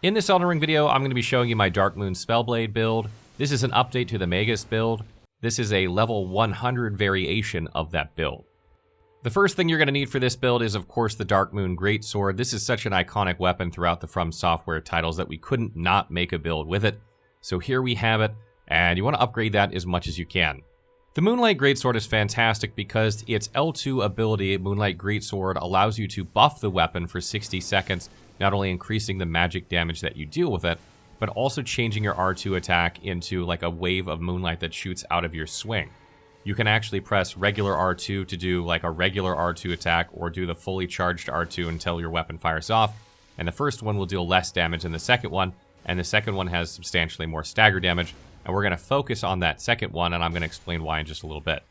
In this Elden Ring video, I'm going to be showing you my Darkmoon Spellblade build. This is an update to the Magus build. This is a level 100 variation of that build. The first thing you're going to need for this build is, of course, the Dark Moon Greatsword. This is such an iconic weapon throughout the From Software titles that we couldn't not make a build with it. So here we have it, and you want to upgrade that as much as you can. The Moonlight Greatsword is fantastic because its L2 ability, Moonlight Greatsword, allows you to buff the weapon for 60 seconds, not only increasing the magic damage that you deal with it, but also changing your R2 attack into like a wave of moonlight that shoots out of your swing. You can actually press regular R2 to do like a regular R2 attack, or do the fully charged R2 until your weapon fires off, and the first one will deal less damage than the second one, and the second one has substantially more stagger damage, and we're going to focus on that second one, and I'm going to explain why in just a little bit.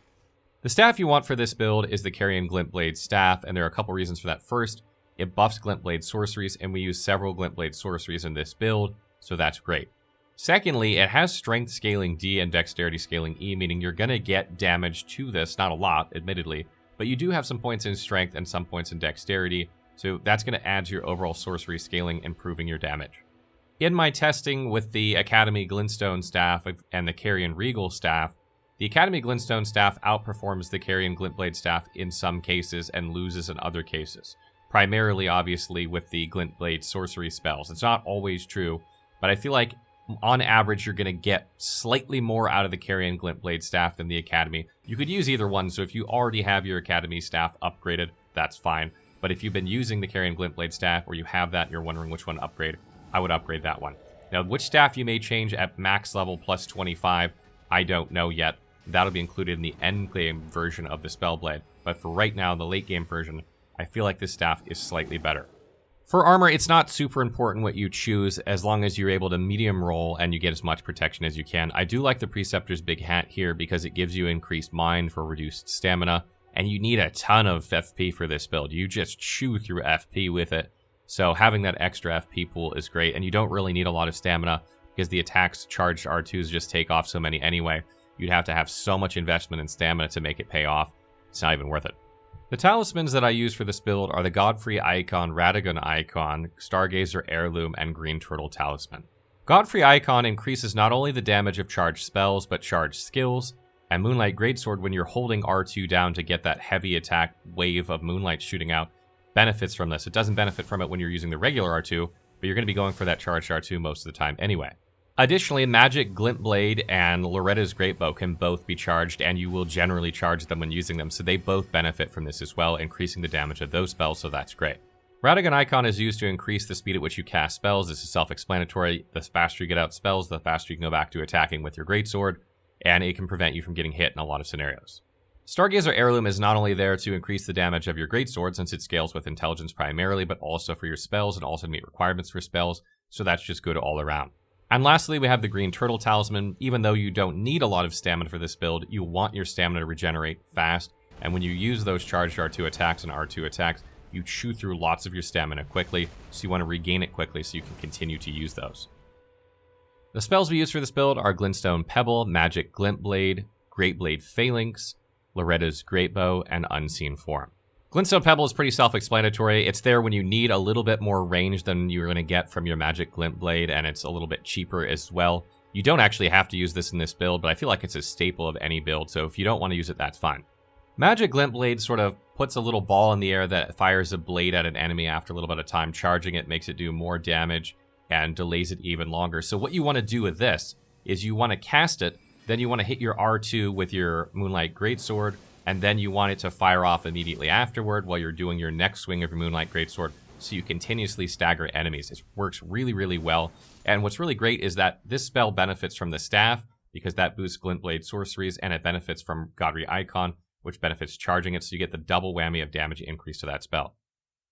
The staff you want for this build is the Carrion Glintblade staff, and there are a couple reasons for that. First, it buffs Glintblade sorceries, and we use several Glintblade sorceries in this build, so that's great. Secondly, it has strength scaling D and dexterity scaling E, meaning you're going to get damage to this, not a lot, admittedly, but you do have some points in strength and some points in dexterity, so that's going to add to your overall sorcery scaling, improving your damage. In my testing with the Academy Glintstone staff and the Carrion Regal staff, the Academy Glintstone staff outperforms the Carrion Glintblade staff in some cases and loses in other cases. Primarily, obviously, with the Glintblade sorcery spells. It's not always true, but I feel like on average you're going to get slightly more out of the Carrion Glintblade staff than the Academy. You could use either one, so if you already have your Academy staff upgraded, that's fine. But if you've been using the Carrion Glintblade staff, or you have that and you're wondering which one to upgrade, I would upgrade that one. Now, which staff you may change at max level plus 25, I don't know yet. That'll be included in the end game version of the Spellblade. But for right now, the late game version, I feel like this staff is slightly better. For armor, it's not super important what you choose, as long as you're able to medium roll and you get as much protection as you can. I do like the Preceptor's Big Hat here because it gives you increased mind for reduced stamina, and you need a ton of FP for this build. You just chew through FP with it, so having that extra FP pool is great, and you don't really need a lot of stamina because the attacks charged R2s just take off so many anyway. You'd have to have so much investment in stamina to make it pay off. It's not even worth it. The talismans that I use for this build are the Godfrey Icon, Radagon Icon, Stargazer Heirloom, and Green Turtle Talisman. Godfrey Icon increases not only the damage of charged spells, but charged skills, and Moonlight Greatsword, when you're holding R2 down to get that heavy attack wave of moonlight shooting out, benefits from this. It doesn't benefit from it when you're using the regular R2, but you're going to be going for that charged R2 most of the time anyway. Additionally, Magic Glintblade and Loretta's Greatbow can both be charged, and you will generally charge them when using them, so they both benefit from this as well, increasing the damage of those spells, so that's great. Radagon Icon is used to increase the speed at which you cast spells. This is self-explanatory. The faster you get out spells, the faster you can go back to attacking with your Greatsword, and it can prevent you from getting hit in a lot of scenarios. Stargazer Heirloom is not only there to increase the damage of your Greatsword, since it scales with intelligence primarily, but also for your spells and also to meet requirements for spells, so that's just good all around. And lastly, we have the Green Turtle Talisman. Even though you don't need a lot of stamina for this build, you want your stamina to regenerate fast, and when you use those charged R2 attacks and R2 attacks, you chew through lots of your stamina quickly, so you want to regain it quickly so you can continue to use those. The spells we use for this build are Glintstone Pebble, Magic Glintblade, Greatblade Phalanx, Loretta's Greatbow, and Unseen Form. Glintstone Pebble is pretty self-explanatory. It's there when you need a little bit more range than you're going to get from your Magic Glintblade, and it's a little bit cheaper as well. You don't actually have to use this in this build, but I feel like it's a staple of any build, so if you don't want to use it, that's fine. Magic Glintblade sort of puts a little ball in the air that fires a blade at an enemy after a little bit of time charging it, makes it do more damage, and delays it even longer. So what you want to do with this is you want to cast it, then you want to hit your R2 with your Moonlight Greatsword, and then you want it to fire off immediately afterward while you're doing your next swing of your Moonlight Greatsword, so you continuously stagger enemies. It works really, really well, and what's really great is that this spell benefits from the staff, because that boosts Glintblade sorceries, and it benefits from Godfrey Icon, which benefits charging it, so you get the double whammy of damage increase to that spell.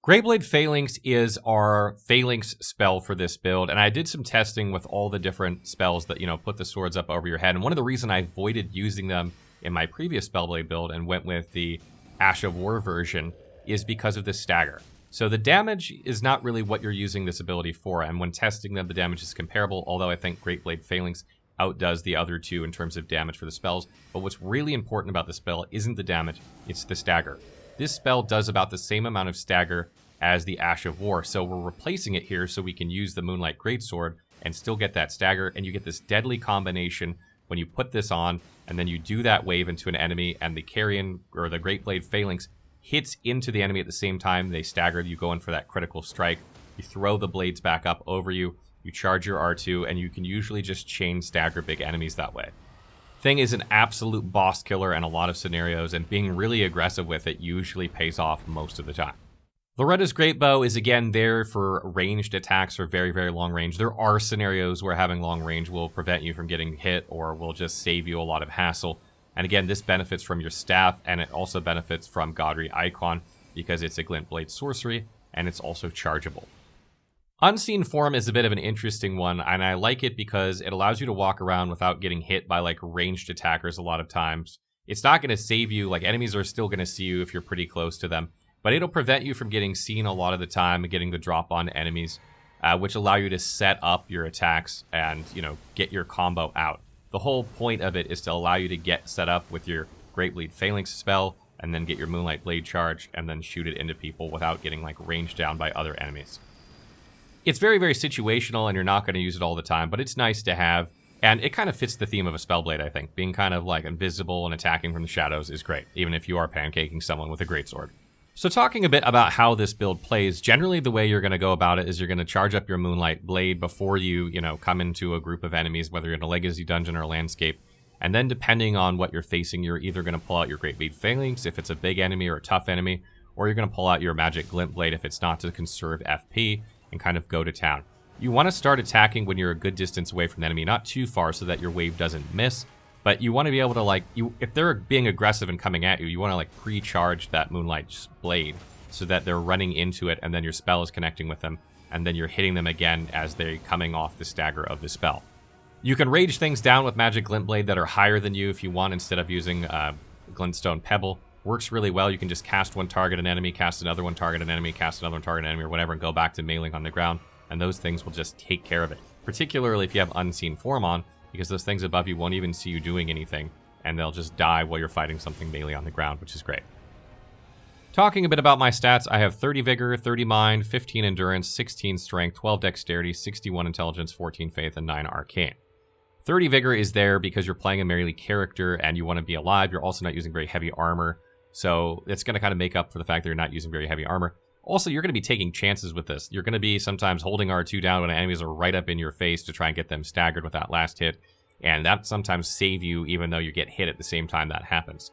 Greatblade Phalanx is our Phalanx spell for this build, and I did some testing with all the different spells that, put the swords up over your head, and one of the reasons I avoided using them in my previous Spellblade build and went with the Ash of War version is because of the stagger. So the damage is not really what you're using this ability for, and when testing them, the damage is comparable, although I think Greatblade Phalanx outdoes the other two in terms of damage for the spells. But what's really important about the spell isn't the damage, it's the stagger. This spell does about the same amount of stagger as the Ash of War. So we're replacing it here so we can use the Moonlight Greatsword and still get that stagger, and you get this deadly combination when you put this on, and then you do that wave into an enemy, and the Carrion, or the Great Blade Phalanx, hits into the enemy at the same time. They stagger, you go in for that critical strike, you throw the blades back up over you, you charge your R2, and you can usually just chain stagger big enemies that way. Thing is an absolute boss killer in a lot of scenarios, and being really aggressive with it usually pays off most of the time. Loretta's Great Bow is again there for ranged attacks or very, very long range. There are scenarios where having long range will prevent you from getting hit or will just save you a lot of hassle. And again, this benefits from your staff, and it also benefits from Godry Icon because it's a Glint Blade sorcery, and it's also chargeable. Unseen Form is a bit of an interesting one, and I like it because it allows you to walk around without getting hit by like ranged attackers a lot of times. It's not going to save you, like enemies are still going to see you if you're pretty close to them, but it'll prevent you from getting seen a lot of the time and getting the drop on enemies, which allow you to set up your attacks and, you know, get your combo out. The whole point of it is to allow you to get set up with your Great Blade Phalanx spell and then get your Moonlight Blade charge and then shoot it into people without getting like ranged down by other enemies. It's very, very situational, and you're not going to use it all the time, but it's nice to have, and it kind of fits the theme of a Spellblade, I think. Being kind of like invisible and attacking from the shadows is great, even if you are pancaking someone with a greatsword. So talking a bit about how this build plays, generally the way you're going to go about it is you're going to charge up your Moonlight Blade before you, come into a group of enemies, whether you're in a Legacy dungeon or a landscape, and then depending on what you're facing, you're either going to pull out your Great Blade Phalanx if it's a big enemy or a tough enemy, or you're going to pull out your Magic Glint Blade if it's not to conserve FP, and kind of go to town. You want to start attacking when you're a good distance away from the enemy, not too far so that your wave doesn't miss, but you want to be able to if they're being aggressive and coming at you, you want to pre-charge that Moonlight Blade so that they're running into it and then your spell is connecting with them and then you're hitting them again as they're coming off the stagger of the spell. You can rage things down with Magic Glint Blade that are higher than you if you want instead of using Glintstone Pebble. Works really well. You can just cast one, target an enemy, cast another one, target an enemy, cast another one, target an enemy, or whatever, and go back to mailing on the ground, and those things will just take care of it. Particularly if you have Unseen Form on, because those things above you won't even see you doing anything, and they'll just die while you're fighting something melee on the ground, which is great. Talking a bit about my stats, I have 30 Vigor, 30 Mind, 15 Endurance, 16 Strength, 12 Dexterity, 61 Intelligence, 14 Faith, and 9 Arcane. 30 Vigor is there because you're playing a melee character and you want to be alive. You're also not using very heavy armor, so it's going to kind of make up for the fact that you're not using very heavy armor. Also, you're going to be taking chances with this. You're going to be sometimes holding R2 down when enemies are right up in your face to try and get them staggered with that last hit, and that sometimes save you even though you get hit at the same time that happens.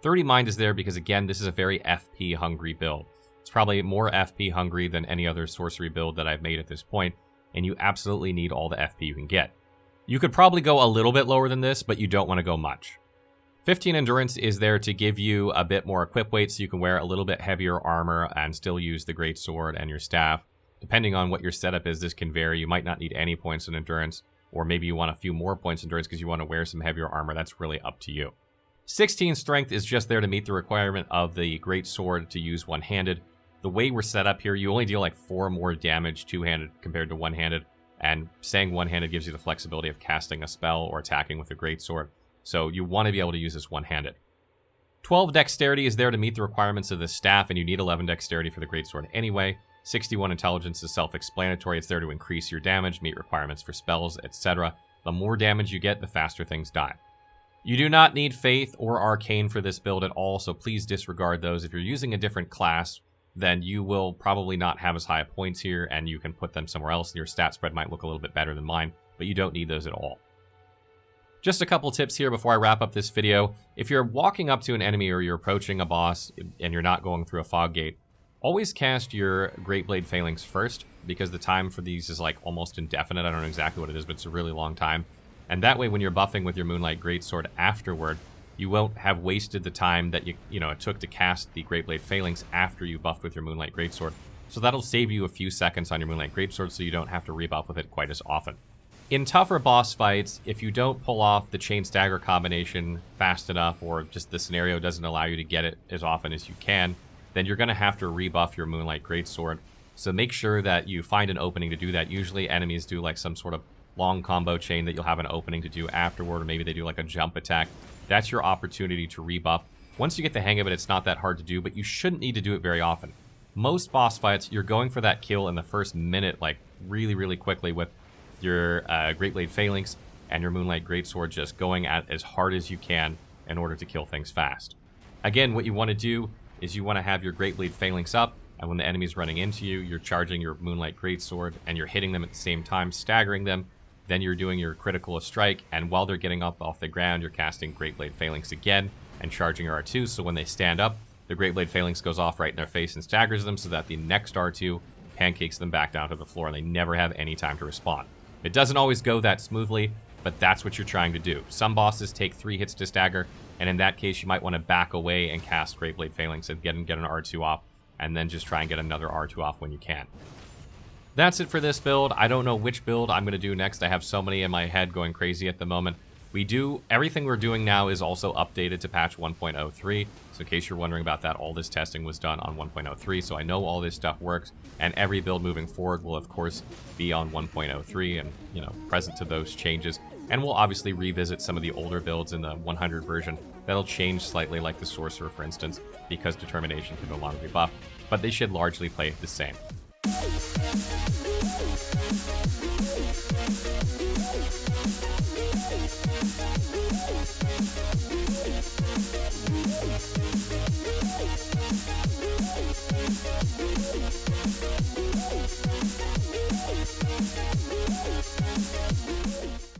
30 Mind is there because, again, this is a very FP-hungry build. It's probably more FP-hungry than any other sorcery build that I've made at this point, and you absolutely need all the FP you can get. You could probably go a little bit lower than this, but you don't want to go much. 15 Endurance is there to give you a bit more equip weight so you can wear a little bit heavier armor and still use the Great Sword and your staff. Depending on what your setup is, this can vary. You might not need any points in Endurance, or maybe you want a few more points in Endurance because you want to wear some heavier armor. That's really up to you. 16 Strength is just there to meet the requirement of the Great Sword to use one-handed. The way we're set up here, you only deal like 4 more damage two-handed compared to one-handed, and saying one-handed gives you the flexibility of casting a spell or attacking with a Great Sword. So you want to be able to use this one-handed. 12 Dexterity is there to meet the requirements of the staff, and you need 11 Dexterity for the Greatsword anyway. 61 Intelligence is self-explanatory. It's there to increase your damage, meet requirements for spells, etc. The more damage you get, the faster things die. You do not need Faith or Arcane for this build at all, so please disregard those. If you're using a different class, then you will probably not have as high points here, and you can put them somewhere else, and your stat spread might look a little bit better than mine, but you don't need those at all. Just a couple tips here before I wrap up this video. If you're walking up to an enemy or you're approaching a boss and you're not going through a fog gate, always cast your Great Blade Phalanx first, because the time for these is like almost indefinite. I don't know exactly what it is, but it's a really long time. And that way when you're buffing with your Moonlight Greatsword afterward, you won't have wasted the time that it took to cast the Great Blade Phalanx after you buffed with your Moonlight Greatsword. So that'll save you a few seconds on your Moonlight Greatsword so you don't have to rebuff with it quite as often. In tougher boss fights, if you don't pull off the chain stagger combination fast enough, or just the scenario doesn't allow you to get it as often as you can, then you're going to have to rebuff your Moonlight Greatsword. So make sure that you find an opening to do that. Usually enemies do like some sort of long combo chain that you'll have an opening to do afterward, or maybe they do like a jump attack. That's your opportunity to rebuff. Once you get the hang of it, it's not that hard to do, but you shouldn't need to do it very often. Most boss fights, you're going for that kill in the first minute, like really, really quickly with your Greatblade Phalanx and your Moonlight Greatsword just going at as hard as you can in order to kill things fast. Again, what you want to do is you want to have your Greatblade Phalanx up, and when the enemy's running into you, you're charging your Moonlight Greatsword, and you're hitting them at the same time, staggering them. Then you're doing your critical strike, and while they're getting up off the ground, you're casting Greatblade Phalanx again and charging your R2, so when they stand up, the Greatblade Phalanx goes off right in their face and staggers them so that the next R2 pancakes them back down to the floor, and they never have any time to respond. It doesn't always go that smoothly, but that's what you're trying to do. Some bosses take 3 hits to stagger, and in that case, you might want to back away and cast Greatblade Phalanx and get an R2 off, and then just try and get another R2 off when you can. That's it for this build. I don't know which build I'm going to do next. I have so many in my head going crazy at the moment. Everything we're doing now is also updated to patch 1.03. So in case you're wondering about that, all this testing was done on 1.03. So I know all this stuff works, and every build moving forward will of course be on 1.03 and, you know, present to those changes. And we'll obviously revisit some of the older builds in the 100 version. That'll change slightly, like the Sorcerer, for instance, because Determination can no longer be buffed, but they should largely play the same.